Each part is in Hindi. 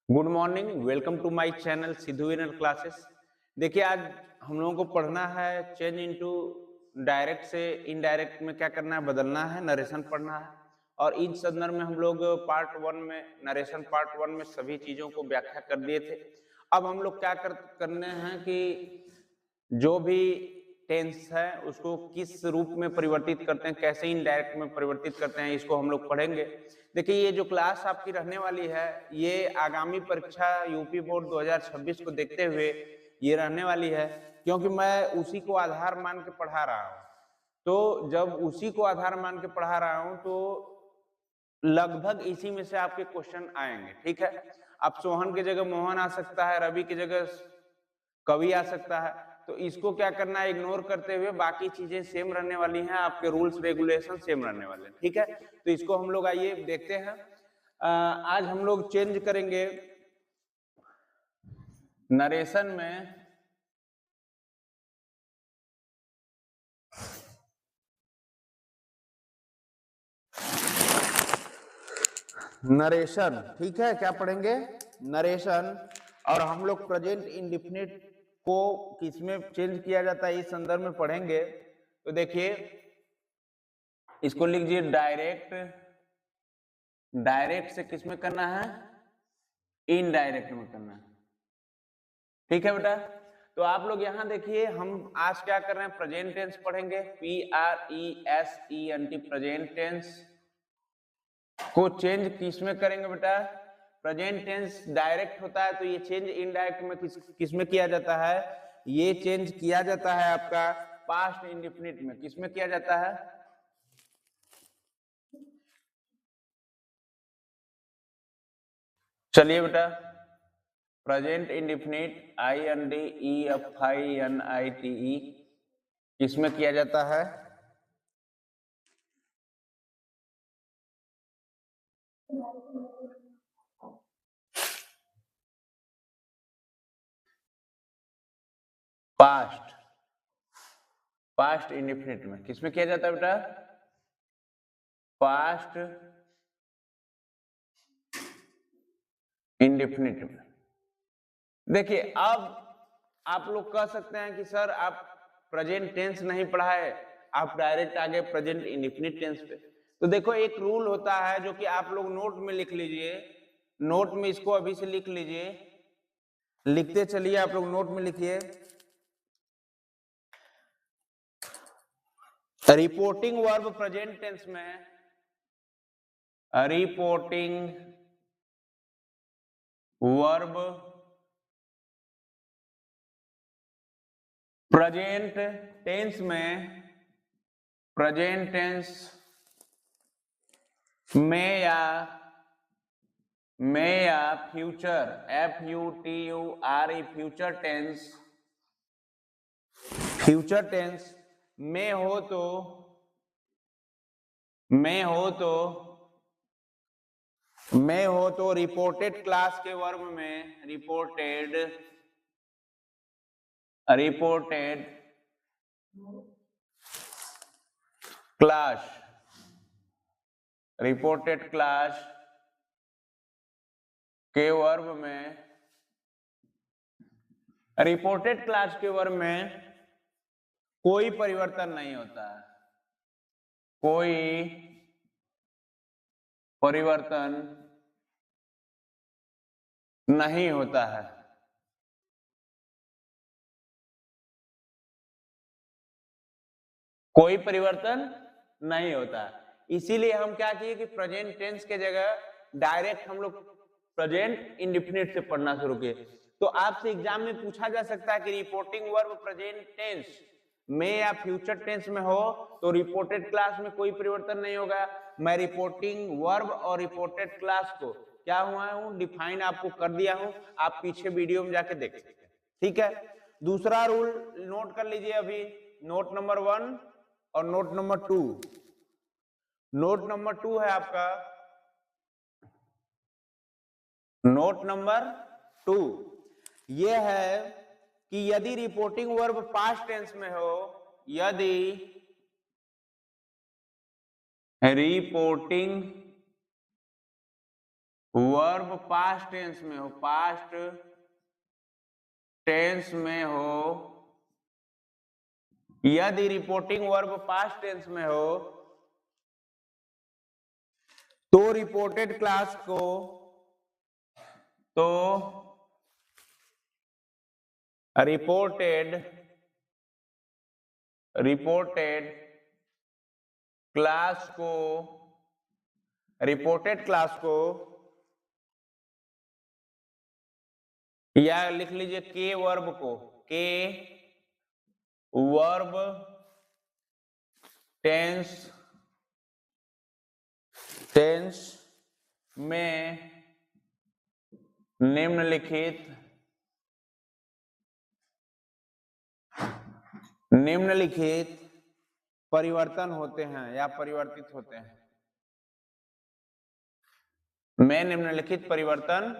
Good morning, welcome to my channel Sidhu winner classes. देखिए, आज हम लोगों को पढ़ना है चेंज इनटू डायरेक्ट से इनडायरेक्ट में क्या करना है, बदलना है, नरेशन पढ़ना है। और इस संदर्भ में हम लोग पार्ट वन में नरेशन पार्ट वन में सभी चीजों को व्याख्या कर दिए थे। अब हम लोग क्या करने हैं कि जो भी टेंस है उसको किस रूप में परिवर्तित करते हैं, कैसे इनडायरेक्ट में परिवर्तित करते हैं, इसको हम लोग पढ़ेंगे। देखिए, ये जो क्लास आपकी रहने वाली है ये आगामी परीक्षा यूपी बोर्ड 2026 को देखते हुए ये रहने वाली है, क्योंकि मैं उसी को आधार मान के पढ़ा रहा हूँ। तो जब उसी को आधार मान के पढ़ा रहा हूँ तो लगभग इसी में से आपके क्वेश्चन आएंगे। ठीक है, अब सोहन की जगह मोहन आ सकता है, रवि की जगह कवि आ सकता है। तो इसको क्या करना है, इग्नोर करते हुए बाकी चीजें सेम रहने वाली हैं, आपके रूल्स रेगुलेशन सेम रहने वाले हैं। ठीक है, तो इसको हम लोग आइए देखते हैं। आज हम लोग चेंज करेंगे नरेशन में नरेशन। ठीक है, क्या पढ़ेंगे, नरेशन। और हम लोग प्रेजेंट इंडेफिनिट को किसमें चेंज किया जाता है इस संदर्भ में पढ़ेंगे। तो देखिए, इसको लिख लीजिए डायरेक्ट। डायरेक्ट से किसमें करना है, इनडायरेक्ट में करना है। ठीक है बेटा, तो आप लोग यहां देखिए, हम आज क्या कर रहे हैं, प्रेजेंट टेंस पढ़ेंगे। PRESENT प्रेजेंट टेंस को चेंज किसमें करेंगे बेटा, प्रेजेंट टेंस डायरेक्ट होता है तो ये चेंज इनडायरेक्ट में किसमें किया जाता है, ये चेंज किया जाता है आपका पास्ट इंडेफिनिट में। किसमें किया जाता है, चलिए बेटा, प्रेजेंट इंडेफिनिट INDEFINITE किसमें किया जाता है, पास्ट। पास्ट इंडेफिनिट में किसमें किया जाता है बेटा, पास्ट इंडेफिनिट में। देखिए, अब आप लोग कह सकते हैं कि सर आप प्रेजेंट टेंस नहीं पढ़ाए, आप डायरेक्ट आ गए प्रेजेंट इंडेफिनिट टेंस पे। तो देखो, एक रूल होता है जो कि आप लोग नोट में लिख लीजिए, नोट में इसको अभी से लिख लीजिए, लिखते चलिए, आप लोग नोट में लिखिए। रिपोर्टिंग वर्ब प्रेजेंट टेंस में, रिपोर्टिंग वर्ब प्रेजेंट टेंस में, प्रेजेंट टेंस में या future FUTURE future tense, future tense में हो तो रिपोर्टेड क्लास के वर्ब में, रिपोर्टेड क्लास, रिपोर्टेड क्लास के वर्ब में, रिपोर्टेड क्लास के वर्ब में कोई परिवर्तन नहीं होता है, कोई परिवर्तन नहीं होता है। कोई परिवर्तन नहीं होता है। इसीलिए हम क्या किए कि प्रेजेंट टेंस के जगह डायरेक्ट हम लोग प्रेजेंट इंडेफिनिट से पढ़ना शुरू किए। तो आपसे एग्जाम में पूछा जा सकता है कि रिपोर्टिंग वर्ब प्रेजेंट टेंस में या फ्यूचर टेंस में हो तो रिपोर्टेड क्लास में कोई परिवर्तन नहीं होगा। मैं रिपोर्टिंग वर्ब और रिपोर्टेड क्लास को क्या हुआ हूं, डिफाइन आपको कर दिया हूं, आप पीछे वीडियो में जाके देख सकते हैं। ठीक है, दूसरा रूल नोट कर लीजिए अभी, नोट नंबर 1 और नोट नंबर 2। नोट नंबर 2 है आपका, नोट नंबर 2 ये है कि यदि रिपोर्टिंग वर्ब पास्ट टेंस में हो, यदि रिपोर्टिंग वर्ब पास्ट टेंस में हो, पास्ट टेंस में हो, यदि रिपोर्टिंग वर्ब पास्ट टेंस में हो तो रिपोर्टेड क्लास को, तो रिपोर्टेड क्लास को, रिपोर्टेड क्लास को, या लिख लीजिए के वर्ब को, के वर्ब टेंस में निम्नलिखित परिवर्तन होते हैं या परिवर्तित होते हैं, में निम्नलिखित परिवर्तन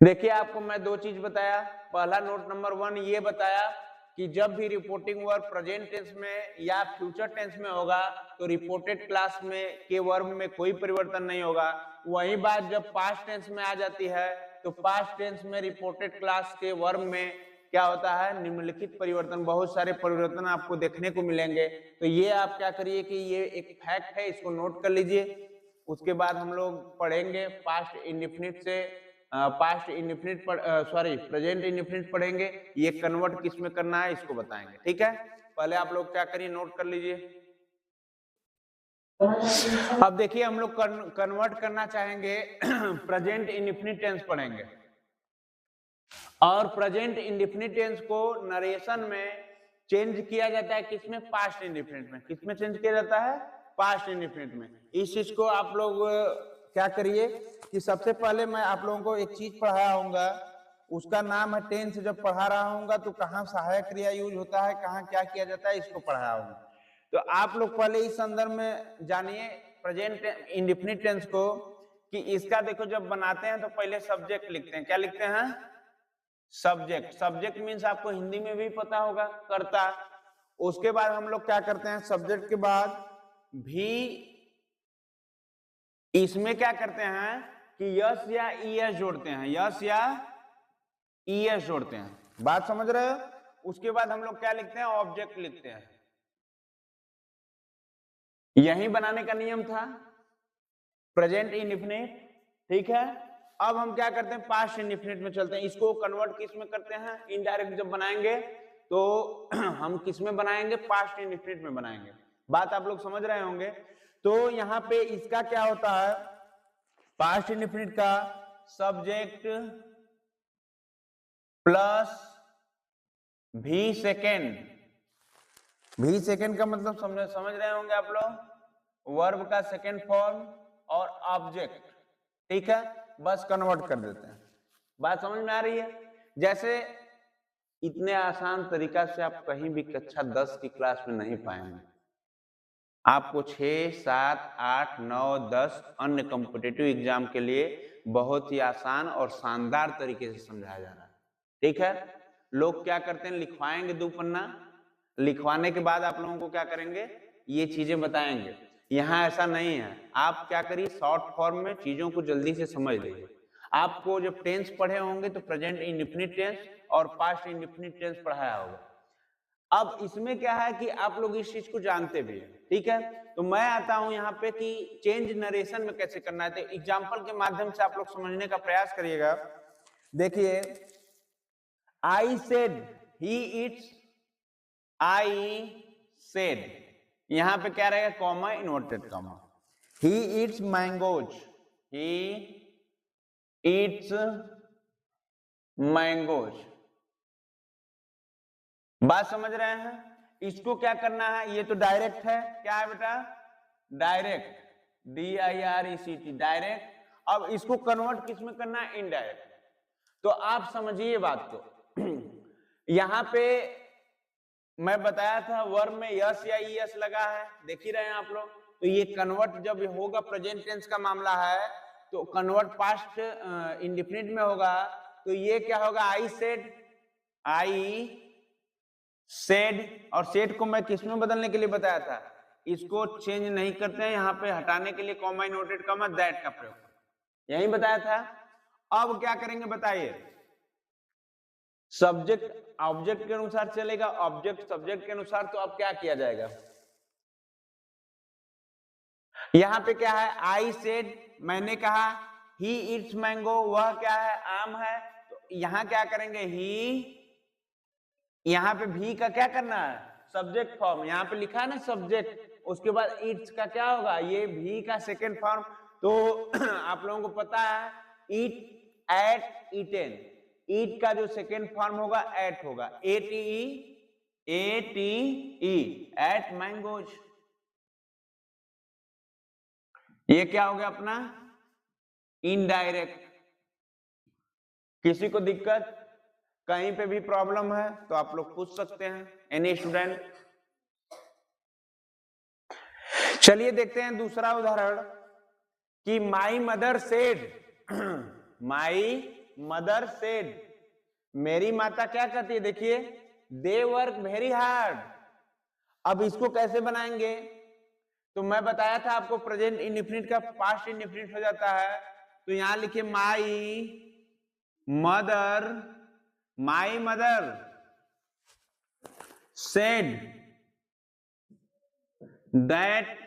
देखिए आपको मैं दो चीज बताया। पहला नोट नंबर 1 ये बताया कि जब भी रिपोर्टिंग वर्ब प्रेजेंट टेंस में या फ्यूचर टेंस में होगा तो रिपोर्टेड क्लास में के वर्ब में कोई परिवर्तन नहीं होगा। वही बात जब पास्ट टेंस में आ जाती है तो पास्ट टेंस में रिपोर्टेड क्लास के वर्ब में क्या होता है, निम्नलिखित परिवर्तन, बहुत सारे परिवर्तन आपको देखने को मिलेंगे। तो ये आप क्या करिए कि ये एक फैक्ट है, इसको नोट कर लीजिए। उसके बाद हम लोग पढ़ेंगे पास्ट इंडेफिनिट से पास्ट इंडेफिनिट प्रेजेंट इंडेफिनिट पढ़ेंगे। ये कन्वर्ट किस में करना है इसको बताएंगे, ठीक है। पहले आप लोग क्या करिए, नोट कर लीजिए। अब देखिए हम लोग कन्वर्ट करना चाहेंगे, प्रेजेंट इंडेफिनिट टेंस पढ़ेंगे और प्रेजेंट इंडेफिनिट टेंस को नरेशन में चेंज किया जाता है किसमें, पास्ट इंडेफिनिट में। किसमें चेंज किया जाता है, पास्ट इंडेफिनिट में। इस चीज को आप लोग क्या करिए कि सबसे पहले मैं आप लोगों को एक चीज पढ़ाया होऊंगा, उसका नाम है टेंस। जब पढ़ा रहा हूँ तो कहाँ सहायक क्रिया यूज होता है, कहाँ क्या किया जाता है, इसको पढ़ाया हूँ। तो आप लोग पहले इस संदर्भ में जानिए प्रेजेंट इंडेफिनिट टेंस को, कि इसका देखो जब बनाते हैं तो पहले सब्जेक्ट लिखते हैं। क्या लिखते हैं, सब्जेक्ट। सब्जेक्ट मीन्स आपको हिंदी में भी पता होगा, कर्ता। उसके बाद हम लोग क्या करते हैं, सब्जेक्ट के बाद भी इसमें क्या करते हैं कि यस या ईएस जोड़ते हैं, यस या ईएस जोड़ते हैं। बात समझ रहे हो। उसके बाद हम लोग क्या लिखते हैं, ऑब्जेक्ट लिखते हैं। यही बनाने का नियम था प्रेजेंट इंडेफिनिट, ठीक है। अब हम क्या करते हैं, पास्ट इंडेफिनिट में चलते हैं। इसको कन्वर्ट किस में करते हैं, इनडायरेक्ट जब बनाएंगे तो हम किस में बनाएंगे, पास्ट इंडेफिनिट में बनाएंगे। बात आप लोग समझ रहे होंगे। तो यहाँ पे इसका क्या होता है, पास्ट इंडेफिनिट का सब्जेक्ट प्लस भी सेकेंड। भी सेकेंड का मतलब समझ रहे होंगे आप लोग, वर्ब का सेकेंड फॉर्म और ऑब्जेक्ट, ठीक है। बस कन्वर्ट कर देते हैं। बात समझ में आ रही है। जैसे इतने आसान तरीका से आप कहीं भी कक्षा 10 की क्लास में नहीं पाएंगे। आपको 6, 7, 8, 9, 10 अन्य कॉम्पिटिटिव एग्जाम के लिए बहुत ही आसान और शानदार तरीके से समझाया जा रहा है, ठीक है। लोग क्या करते हैं, लिखवाएंगे 2 पन्ना, लिखवाने के बाद आप लोगों को क्या करेंगे, ये चीजें बताएंगे। यहाँ ऐसा नहीं है। आप क्या करिए, शॉर्ट फॉर्म में चीजों को जल्दी से समझ लीजिए। आपको जब टेंस पढ़े होंगे तो प्रेजेंट इंडेफिनिट टेंस और पास्ट इंडेफिनिट टेंस पढ़ाया होगा। अब इसमें क्या है कि आप लोग इस चीज को जानते भी हैं, ठीक है। तो मैं आता हूं यहाँ पे कि चेंज नरेशन में कैसे करना है। तो एग्जाम्पल के माध्यम से आप लोग समझने का प्रयास करिएगा। देखिए, I said he eats, I said, यहां पे क्या रहेगा, comma, inverted comma. He eats mangoes, he eats mangoes. बात समझ रहे हैं। इसको क्या करना है, ये तो डायरेक्ट है। क्या है बेटा, डायरेक्ट, DIRECT, डायरेक्ट। अब इसको कन्वर्ट किस में करना है, इनडायरेक्ट। तो आप समझिए बात को। यहां पे मैं बताया था वर्ब में यस या ईएस लगा है, देख ही रहे हैं आप लोग। तो ये कन्वर्ट जब होगा, प्रेजेंट टेंस का मामला है तो कन्वर्ट पास्ट इंडेफिनिट में होगा। तो ये क्या होगा, आई सेड, आई सेड, और सेड को मैं किस में बदलने के लिए बताया था, इसको चेंज नहीं करते हैं, यहाँ पे हटाने के लिए कॉमा इनवर्टेड कॉमा दैट का प्रयोग, यही बताया था। अब क्या करेंगे बताइए, सब्जेक्ट ऑब्जेक्ट के अनुसार चलेगा, ऑब्जेक्ट सब्जेक्ट के अनुसार, तो अब क्या किया जाएगा, यहां पे क्या है, आई सेड, मैंने कहा, ही इट्स मैंगो, वह क्या है, आम है, तो यहां क्या करेंगे, ही, यहां पे भी का क्या करना है, सब्जेक्ट फॉर्म, यहां पे लिखा है ना सब्जेक्ट, उसके बाद इट्स का क्या होगा, ये भी का सेकेंड फॉर्म। तो आप लोगों को पता है ईट, एट, ईटेन, ईट का जो सेकेंड फॉर्म होगा एट होगा, ATE, एट मैंगोज। ये क्या हो गया अपना इनडायरेक्ट। किसी को दिक्कत, कहीं पे भी प्रॉब्लम है तो आप लोग पूछ सकते हैं, एनी स्टूडेंट। चलिए देखते हैं दूसरा उदाहरण कि my mother said, my mother said, मेरी माता क्या कहती है, देखिए, दे वर्क वेरी हार्ड। अब इसको कैसे बनाएंगे, तो मैं बताया था आपको प्रेजेंट इंडेफिनिट का पास्ट इंडेफिनिट हो जाता है, तो यहां लिखिए my mother, my mother said that,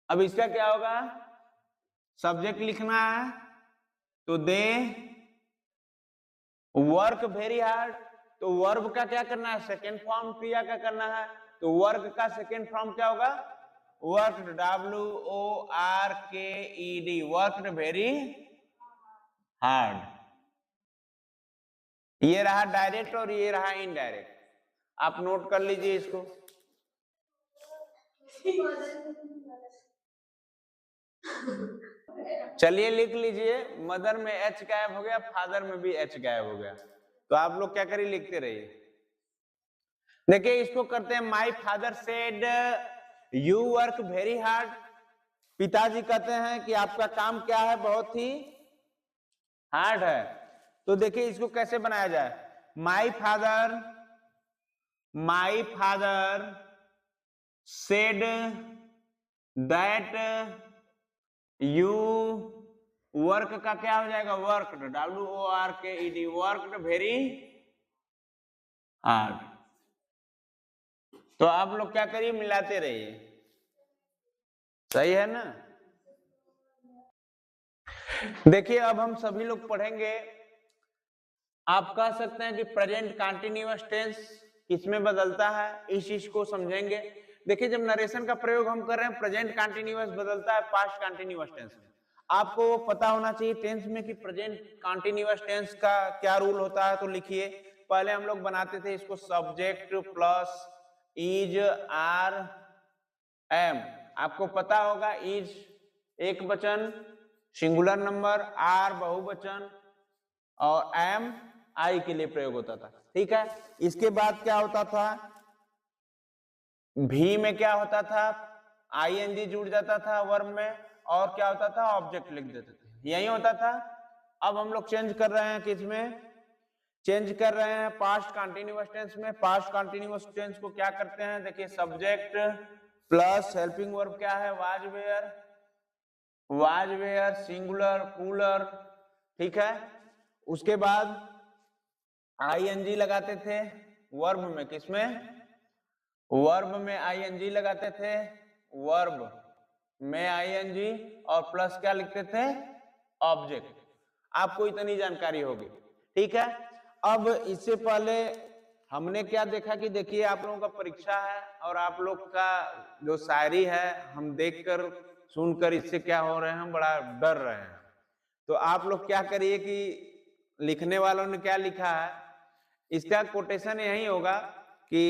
अब इसका क्या होगा, सब्जेक्ट लिखना है, तो दे वर्क वेरी हार्ड, तो वर्ब का क्या करना है, सेकेंड फॉर्म क्रिया का करना है, तो वर्क का सेकेंड फॉर्म क्या होगा, work, WORKED, work very hard. ये रहा डायरेक्ट और ये रहा इनडायरेक्ट, आप नोट कर लीजिए इसको। चलिए लिख लीजिए, मदर में एच गायब हो गया, फादर में भी एच गायब हो गया, तो आप लोग क्या करिए, लिखते रहिए। देखिए इसको करते हैं, my father said you work very hard, पिताजी कहते हैं कि आपका काम क्या है, बहुत ही हार्ड है। तो देखिए इसको कैसे बनाया जाए, my father said that you work का क्या हो जाएगा, work, WORKED, work very hard. तो आप लोग क्या करिए, मिलाते रहिए, सही है ना। देखिए अब हम सभी लोग पढ़ेंगे, आप कह सकते हैं कि प्रेजेंट कंटीन्यूअस टेंस किसमें बदलता है, इस चीज को समझेंगे। देखिए जब नरेशन का प्रयोग हम कर रहे हैं, प्रेजेंट कंटीन्यूअस बदलता है पास्ट कंटीन्यूअस टेंस में। आपको पता होना चाहिए टेंस में कि प्रेजेंट कंटीन्यूअस टेंस का क्या रूल होता है, तो लिखिए, पहले हम लोग बनाते थे इसको subject plus is, are, am, आपको पता होगा इज एक वचन सिंगुलर नंबर, आर बहुवचन, और एम आई के लिए प्रयोग होता था, ठीक है। इसके बाद क्या होता था, भी में क्या होता था, ING जुड़ जाता था वर्ब में, और क्या होता था, ऑब्जेक्ट लिख देते थे, यही होता था। अब हम लोग चेंज कर रहे हैं, किसमें चेंज कर रहे हैं, पास्ट कंटीन्यूअस टेंस में। पास्ट कंटीन्यूअस टेंस को क्या करते हैं, देखिए सब्जेक्ट प्लस हेल्पिंग वर्ब क्या है, वाज वेयर, सिंगुलर, कूलर, ठीक है। उसके बाद ING लगाते थे वर्ब में, किसमें, वर्ब में ING लगाते थे, वर्ब में ING, और प्लस क्या लिखते थे, ऑब्जेक्ट। आपको इतनी जानकारी होगी, ठीक है। अब इससे पहले हमने क्या देखा कि देखिए आप लोगों का परीक्षा है और आप लोग का जो शायरी है, हम देखकर सुनकर इससे क्या हो रहे हैं, हम बड़ा डर रहे हैं। तो आप लोग क्या करिए कि लिखने वालों ने क्या लिखा है, इसका कोटेशन यही होगा कि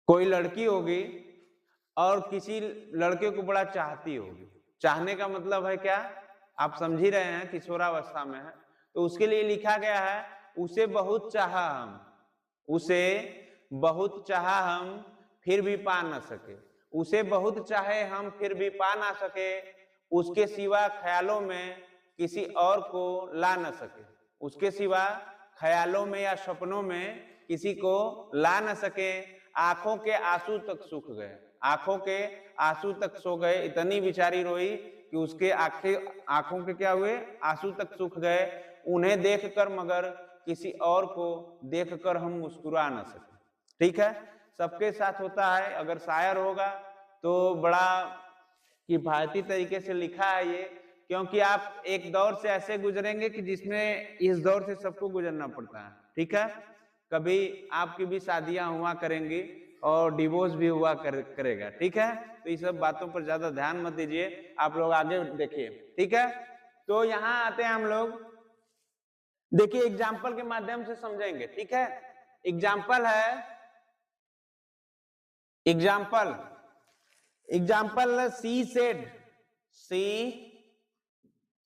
कोई लड़की होगी और किसी लड़के को बड़ा चाहती होगी, चाहने का मतलब है क्या, आप समझ ही रहे हैं, किशोरावस्था में है, तो उसके लिए लिखा गया है, उसे बहुत चाहा हम, उसे बहुत चाहा हम फिर भी पा ना सके, उसे बहुत चाहे हम फिर भी पा ना सके, उसके सिवा ख्यालों में किसी और को ला ना सके, उसके सिवा ख्यालों में या सपनों में किसी को ला न सके, आंखों के आंसू तक सूख गए, आंखों के आंसू तक सो गए, इतनी बेचारी रोई कि उसके आंखों के क्या हुए, आंसू तक सूख गए, उन्हें देखकर मगर किसी और को देखकर हम मुस्कुरा न सके। ठीक है, सबके साथ होता है। अगर शायर होगा तो बड़ा किफायती तरीके से लिखा है ये, क्योंकि आप एक दौर से ऐसे गुजरेंगे कि जिसमें इस दौर से सबको गुजरना पड़ता है। ठीक है, कभी आपकी भी शादियां हुआ करेंगी और डिवोर्स भी हुआ करेगा। ठीक है, तो इस सब बातों पर ज्यादा ध्यान मत दीजिए, आप लोग आगे देखिए। ठीक है, तो यहाँ आते हैं हम लोग, देखिए एग्जाम्पल के माध्यम से समझेंगे। ठीक है, एग्जाम्पल है, example she said, she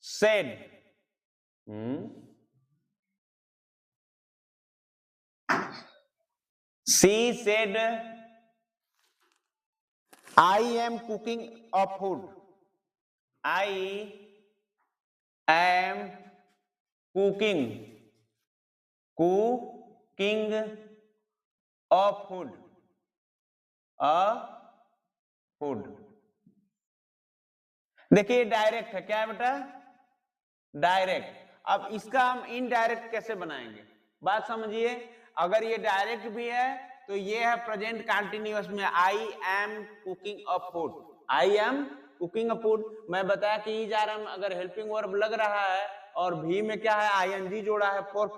said, C said I am cooking a food, I am cooking a food, देखिए डायरेक्ट है, क्या है बेटा, डायरेक्ट। अब इसका हम इनडायरेक्ट कैसे बनाएंगे, बात समझिए। अगर ये डायरेक्ट भी है तो ये है प्रेजेंट कंटीन्यूअस में, I am cooking a food, I am cooking a food. मैं बताया कि ई जा रहा, अगर हेल्पिंग वर्ब लग रहा है और भी में क्या है, आईएनजी जोड़ा है, फोर्थ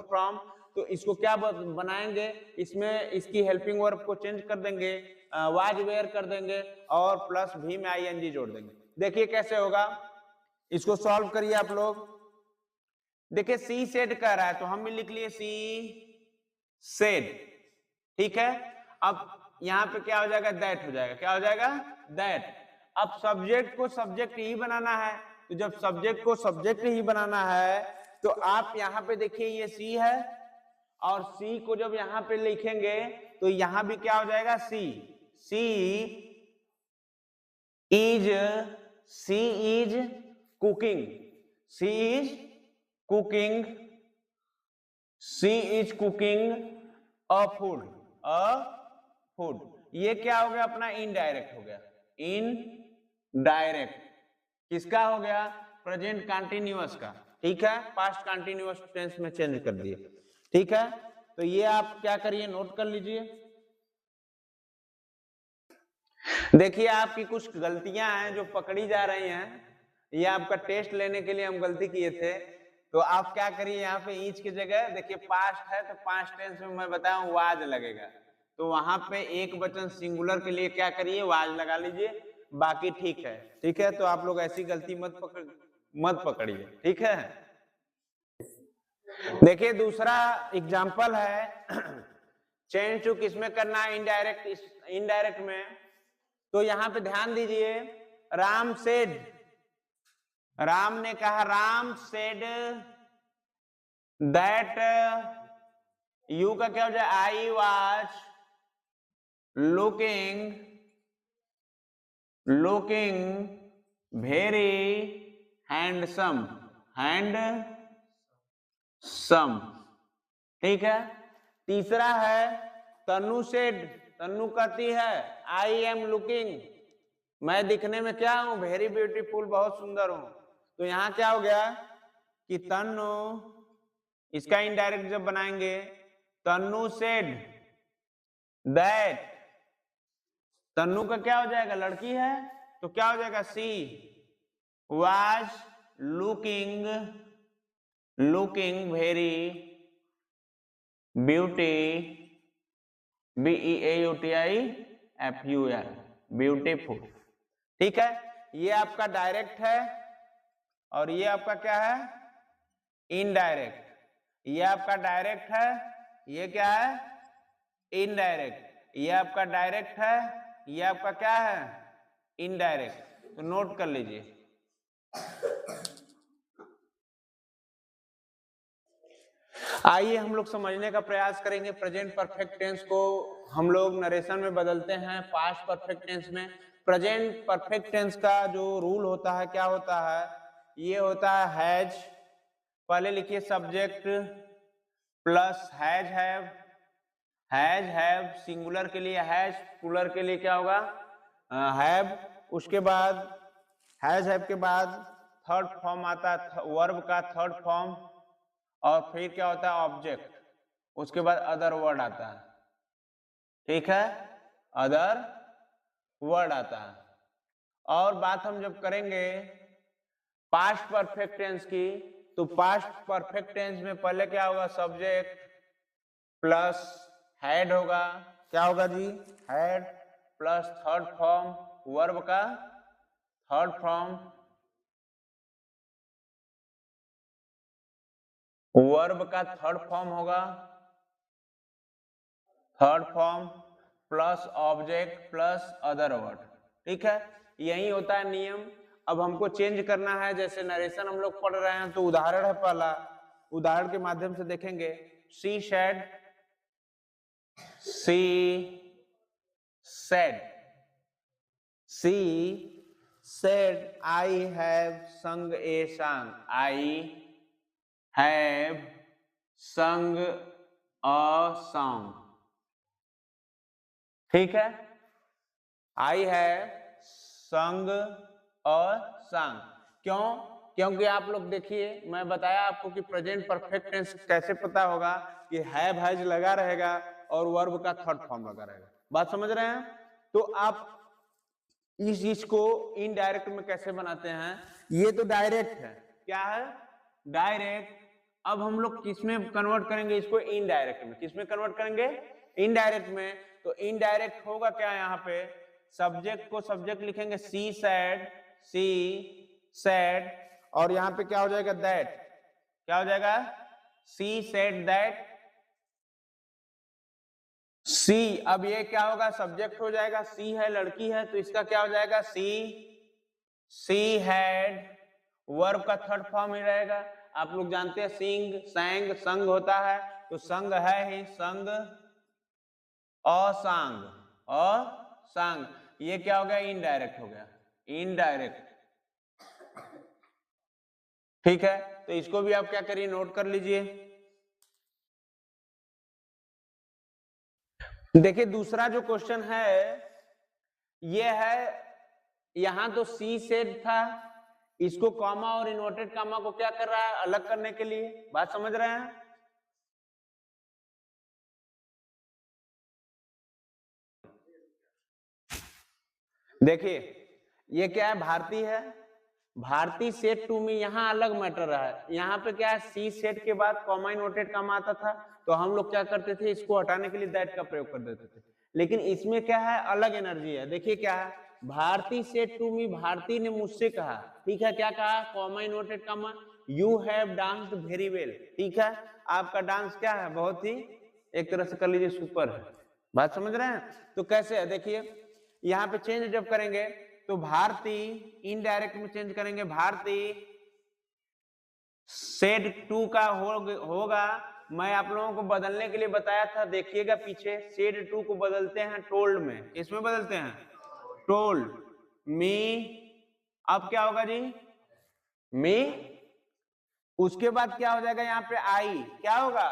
फॉर्म, तो इसको क्या बनाएंगे, इसमें इसकी हेल्पिंग वर्ब को चेंज कर देंगे, वाज वेयर कर देंगे और प्लस भी में आईएनजी जोड़ देंगे। देखिए कैसे होगा, इसको सॉल्व करिए आप लोग। देखिए सी सेड कह रहा है तो हम भी लिख लिए सी सेड। ठीक है, अब यहां पे क्या हो जाएगा, दैट हो जाएगा, क्या हो जाएगा, दैट। अब सब्जेक्ट को सब्जेक्ट ही बनाना है, तो जब सब्जेक्ट को सब्जेक्ट ही बनाना है तो आप यहां पे देखिए ये सी है, और सी को जब यहां पे लिखेंगे तो यहां भी क्या हो जाएगा, she is cooking, she is cooking a food, ये क्या हो गया, अपना इनडायरेक्ट हो गया, इनडायरेक्ट किसका हो गया, प्रेजेंट कंटीन्यूअस का। ठीक है, पास्ट कंटीन्यूअस टेंस में चेंज कर दिए। ठीक है, तो ये आप क्या करिए, नोट कर लीजिए। देखिए आपकी कुछ गलतियां हैं जो पकड़ी जा रही हैं, ये आपका टेस्ट लेने के लिए हम गलती किए थे, तो आप क्या करिए, यहाँ पे ईच की जगह देखिए पास्ट है तो पास्ट टेंस में मैं बताऊं वाज लगेगा, तो वहां पे एक वचन सिंगुलर के लिए क्या करिए, वाज लगा लीजिए, बाकी ठीक है। ठीक है, तो आप लोग ऐसी गलती मत पकड़िए। ठीक है, देखिए दूसरा एग्जाम्पल है, चेंज टू किसमें करना है, इनडायरेक्ट में। तो यहां पे ध्यान दीजिए, राम सेड, राम ने कहा, राम सेड दैट, यू का क्या हो जाए, I was looking very handsome, ठीक है। तीसरा है तनु सेड, तनु कहती है आई एम लुकिंग, मैं दिखने में क्या हूं, वेरी ब्यूटीफुल, बहुत सुंदर हूं। तो यहां क्या हो गया कि तनु, इसका इनडायरेक्ट जब बनाएंगे, तनु सेड दैट, तनु का क्या हो जाएगा, लड़की है, तो क्या हो जाएगा, she was looking very BEAUTIFUL, beautiful. ठीक है, ये आपका डायरेक्ट है और ये आपका क्या है, इनडायरेक्ट। ये आपका डायरेक्ट है, ये क्या है, इनडायरेक्ट। ये आपका डायरेक्ट है, ये आपका क्या है, इनडायरेक्ट। तो नोट कर लीजिए। आइए हम लोग समझने का प्रयास करेंगे। प्रेजेंट परफेक्ट टेंस को हम लोग नरेशन में बदलते हैं पास्ट परफेक्ट टेंस में। प्रेजेंट परफेक्ट टेंस का जो रूल होता है, क्या होता है, ये होता है हैज, पहले लिखिए subject, plus has have singular के लिए हैज, प्लूरल के लिए क्या होगा हैव। उसके बाद हैज हैव के बाद थर्ड फॉर्म आता है वर्ब का थर्ड फॉर्म, और फिर क्या होता है ऑब्जेक्ट, उसके बाद अदर वर्ड आता है, ठीक है, अदर वर्ड आता है। और बात हम जब करेंगे पास्ट परफेक्ट टेंस की, तो पास्ट परफेक्ट टेंस में पहले क्या होगा सब्जेक्ट प्लस हैड होगा, क्या होगा जी had, plus third form verb का थर्ड फॉर्म, वर्ब का थर्ड फॉर्म होगा, third form plus object plus other word, ठीक है, यही होता है नियम। अब हमको चेंज करना है, जैसे नरेशन हम लोग पढ़ रहे हैं तो उदाहरण है पहला, उदाहरण के माध्यम से देखेंगे। She said, she said, she said I have संग ए सॉन्ग, आई हैव संग अ सॉन्ग, ठीक है, आई हैव संग अ सॉन्ग। क्यों? क्योंकि आप लोग देखिए मैं बताया आपको कि प्रेजेंट परफेक्ट टेंस कैसे पता होगा कि हैव हैज लगा रहेगा और वर्ब का थर्ड फॉर्म लगा रहेगा, बात समझ रहे हैं। तो आप इस चीज को इनडायरेक्ट में कैसे बनाते हैं, ये तो डायरेक्ट है, क्या है डायरेक्ट। अब हम लोग किसमें कन्वर्ट करेंगे इसको, इनडायरेक्ट में। किसमें कन्वर्ट करेंगे, इनडायरेक्ट में। तो इनडायरेक्ट होगा क्या, यहाँ पे सब्जेक्ट को सब्जेक्ट लिखेंगे सी सैड, सी सैड, और यहाँ पे क्या हो जाएगा दैट, क्या हो जाएगा सी सेड दैट, सी। अब ये क्या होगा सब्जेक्ट हो जाएगा, सी है लड़की है तो इसका क्या हो जाएगा सी हैड, वर्ब का थर्ड फॉर्म ही रहेगा। आप लोग जानते हैं सिंग सैंग संग होता है, तो संग है ही संग सांग, सांग, ये क्या हो गया इनडायरेक्ट हो गया, इनडायरेक्ट, ठीक है। तो इसको भी आप क्या करिए नोट कर लीजिए। देखिए दूसरा जो क्वेश्चन है ये है, यहां तो सी सेड था, इसको कॉमा और इन्वर्टेड कॉमा को क्या कर रहा है अलग करने के लिए, बात समझ रहे हैं। देखिए ये क्या है भारती है, भारती सेट टू में यहाँ अलग मैटर रहा है, यहाँ पे क्या है सी सेट के बाद कॉमा इन्वर्टेड कॉमा आता था, तो हम लोग क्या करते थे इसको हटाने के लिए दैट का प्रयोग कर देते थे। लेकिन इसमें क्या है अलग एनर्जी है। देखिए क्या है, Bharti said to me, Bharti ने मुझसे कहा, ठीक है, क्या कहा comma inverted comma, you have danced very well, ठीक है, आपका डांस क्या है बहुत ही एक तरह से कर लीजिए सुपर है, बात समझ रहे हैं। तो कैसे है देखिए, यहाँ पे चेंज जब करेंगे तो भारती इनडायरेक्ट में चेंज करेंगे, भारती सेड टू का होगा। मैं आप लोगों को बदलने के लिए बताया था, देखिएगा पीछे, सेड टू को बदलते हैं टोल्ड में, इसमें बदलते हैं टोल्ड मी, अब क्या होगा जी मी, उसके बाद क्या हो जाएगा यहाँ पे आई, क्या होगा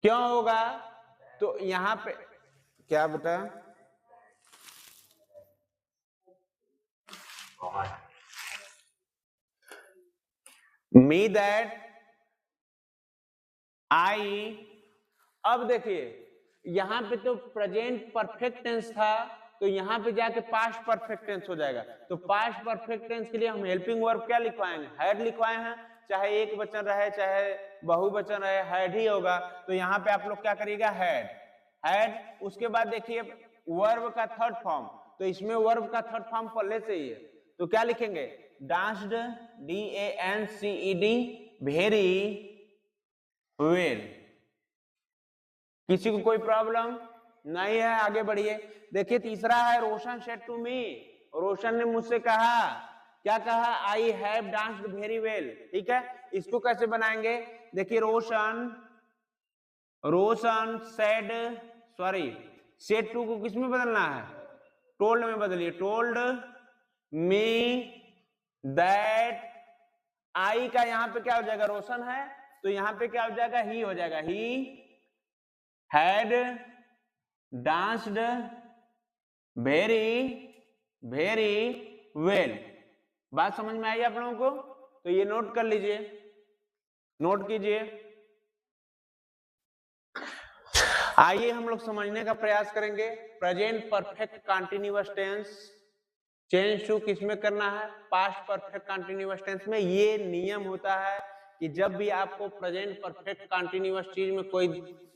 क्यों होगा, तो यहाँ पे क्या बता मी दैट आई। अब देखिए यहां पे तो प्रेजेंट परफेक्ट टेंस था, तो यहां पे जाके पास्ट परफेक्ट टेंस हो जाएगा। तो पास्ट परफेक्ट टेंस के लिए हम हेल्पिंग वर्ब क्या लिखवाएंगे, हैड लिखवाए हैं, चाहे एक वचन रहे चाहे बहुवचन रहे हैड ही होगा। तो यहाँ पे आप लोग क्या करिएगा हैड, हैड। उसके बाद देखिए वर्ब का थर्ड फॉर्म, तो इसमें वर्ब का थर्ड फॉर्म पहले से ही है, तो क्या लिखेंगे डांस्ड, DANCED, वेरी वेल। किसी को कोई प्रॉब्लम नहीं है, आगे बढ़िए। देखिए तीसरा है रोशन सेड टू मी, रोशन ने मुझसे कहा, क्या कहा I have danced very well, ठीक है। इसको कैसे बनाएंगे, देखिए रोशन, रोशन सेड, सॉरी सेड टू को किस में बदलना है टोल्ड में बदलिए, टोल्ड मी दैट, आई का यहाँ पे क्या हो जाएगा रोशन है, तो यहाँ पे क्या हो जाएगा, ही हो जाएगा, he had danced very very well. बात समझ में आई आप लोगों को? तो ये नोट कर लीजिए, नोट कीजिए। आइए हम लोग समझने का प्रयास करेंगे। Present perfect continuous tense change to किसमें करना है, पास्ट परफेक्ट कंटीन्यूअस टेंस में। ये नियम होता है कि जब भी आपको प्रेजेंट परफेक्ट कंटीन्यूअस चीज में कोई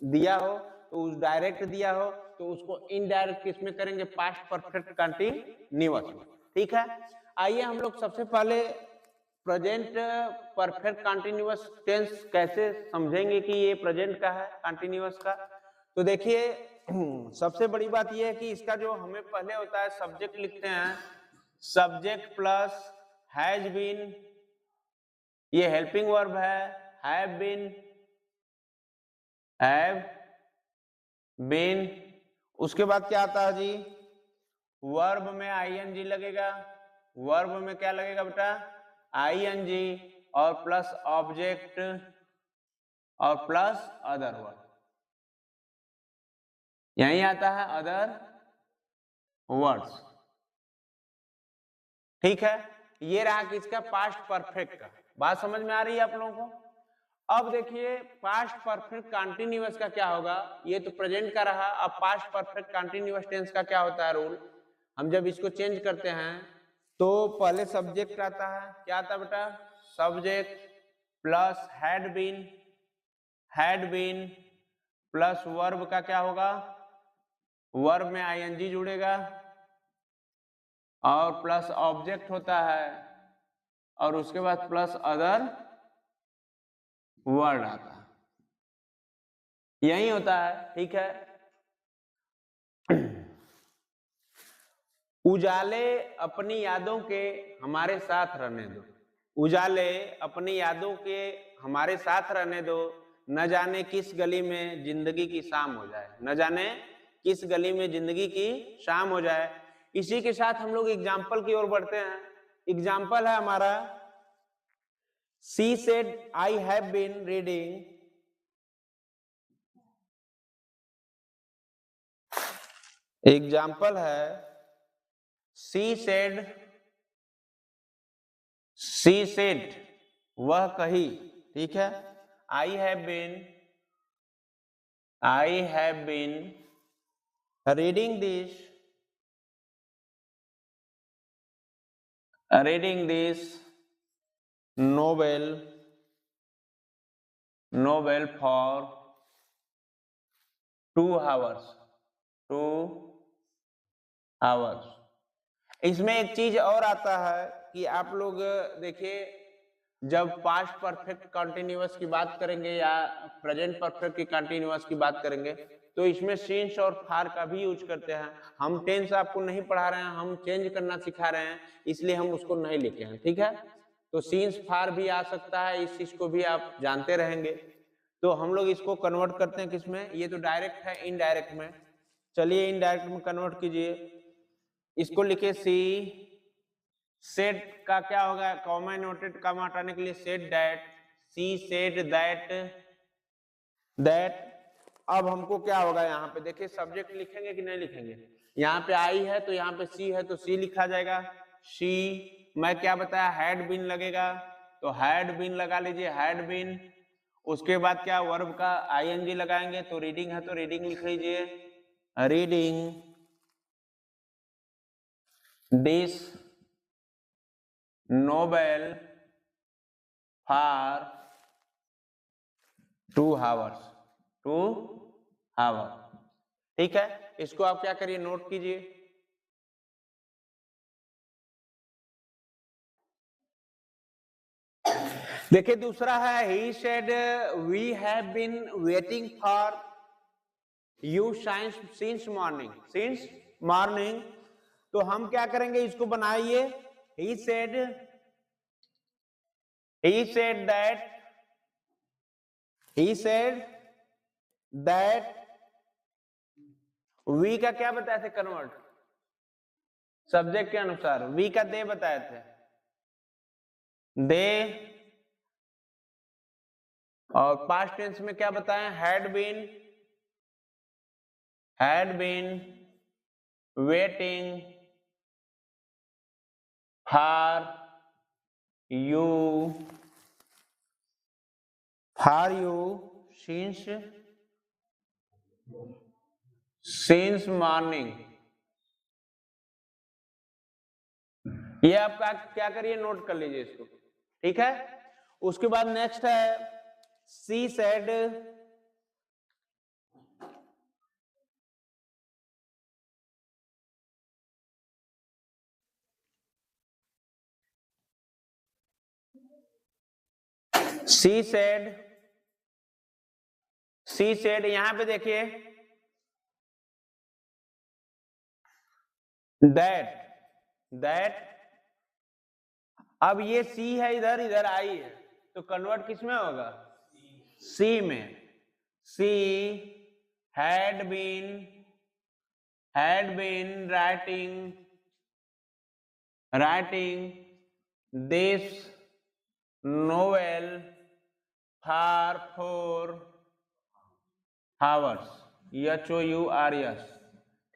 दिया हो, तो उस डायरेक्ट दिया हो तो उसको इनडायरेक्ट किसमें करेंगे, पास्ट परफेक्ट कंटीन्यूअस में। ठीक है, आइए हम लोग सबसे पहले प्रेजेंट परफेक्ट कंटीन्यूअस टेंस कैसे समझेंगे कि ये प्रेजेंट का है, कंटीन्यूअस का। तो देखिए सबसे बड़ी बात यह है कि इसका जो हमें पहले होता है, सब्जेक्ट लिखते हैं, सब्जेक्ट प्लस हैज बीन, ये हेल्पिंग वर्ब है, हैव बीन, हैव बीन। उसके बाद क्या आता है जी, वर्ब में आईएनजी लगेगा, वर्ब में क्या लगेगा बेटा, आईएनजी, और प्लस ऑब्जेक्ट और प्लस अदर वर्ड, यही आता है अदर वर्ड्स। ठीक है, ये रहा किसका, पास्ट परफेक्ट का। बात समझ में आ रही है आप लोगों को? अब देखिए पास्ट परफेक्ट कंटीन्यूअस का क्या होगा, ये तो प्रेजेंट का रहा। अब पास्ट परफेक्ट कंटीन्यूअस टेंस का क्या होता है रूल, हम जब इसको चेंज करते हैं तो पहले सब्जेक्ट आता है, क्या आता है बेटा, subject plus had been plus verb का क्या होगा, वर्ब में आईएनजी जुड़ेगा और प्लस ऑब्जेक्ट होता है, और उसके बाद प्लस अदर वर्ड आता है, यही होता है। ठीक है, उजाले अपनी यादों के हमारे साथ रहने दो, उजाले अपनी यादों के हमारे साथ रहने दो, न जाने किस गली में जिंदगी की शाम हो जाए, न जाने किस गली में जिंदगी की शाम हो जाए। इसी के साथ हम लोग एग्जाम्पल की ओर बढ़ते हैं। एग्जाम्पल है हमारा, she said I have been reading, example है सी सेड वह कही। ठीक है, I have been reading this novel for 2 hours। इसमें एक चीज और आता है कि आप लोग देखिए, जब पास्ट परफेक्ट कंटीन्यूअस की बात करेंगे या प्रेजेंट परफेक्ट की कंटीन्यूअस की बात करेंगे, तो इसमें सिंस और फार का भी यूज करते हैं। हम टेंस आपको नहीं पढ़ा रहे हैं, हम चेंज करना सिखा रहे हैं, इसलिए हम उसको नहीं लिखे हैं। ठीक है, तो सिंस फार भी आ सकता है, इस चीज को भी आप जानते रहेंगे। तो हम लोग इसको कन्वर्ट करते हैं किसमें, ये तो डायरेक्ट है, इनडायरेक्ट में। चलिए इनडायरेक्ट में कन्वर्ट कीजिए, इसको लिखे सी सेड का क्या होगा, कॉमा नोटेड कॉमा हटाने के लिए said that, she said that. अब हमको क्या होगा, यहाँ पे देखिए सब्जेक्ट लिखेंगे कि नहीं लिखेंगे, यहाँ पे आई है तो यहाँ पे सी है तो सी लिखा जाएगा, सी। मैं क्या बताया, हैड बीन लगेगा तो हैड बीन लगा लीजिए, हैड बीन। उसके बाद क्या, वर्ब का आईएनजी लगाएंगे, तो रीडिंग है तो रीडिंग लिख लीजिए, reading this novel for 2 hours। ठीक है, इसको आप क्या करिए, नोट कीजिए। देखिए दूसरा है, he said we have been waiting for you since morning। तो हम क्या करेंगे, इसको बनाइए, he said that we का क्या बताए थे कन्वर्ट, सब्जेक्ट के अनुसार, we का दे बताए थे, दे और पास्ट टेंस में क्या बताएं, had been waiting for you since morning। ये आपका क्या करिए, नोट कर लीजिए इसको, ठीक है। उसके बाद नेक्स्ट है सी सेड यहां पे देखिए दैट अब ये सी है, इधर इधर आई है, तो कन्वर्ट किस में होगा, सी में। She had been writing this novel for 4 hours, HOURS,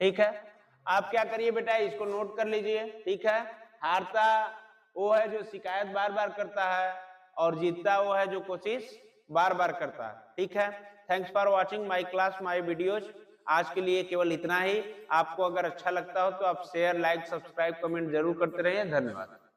ठीक है। आप क्या करिए बेटा, इसको नोट कर लीजिए, ठीक है। हारता वो है जो शिकायत बार बार करता है, और जीतता वो है जो कोशिश बार बार करता है, ठीक है। Thanks for watching my class, my videos. आज के लिए केवल इतना ही। आपको अगर अच्छा लगता हो तो आप शेयर, लाइक, सब्सक्राइब, कमेंट जरूर करते रहिए। धन्यवाद।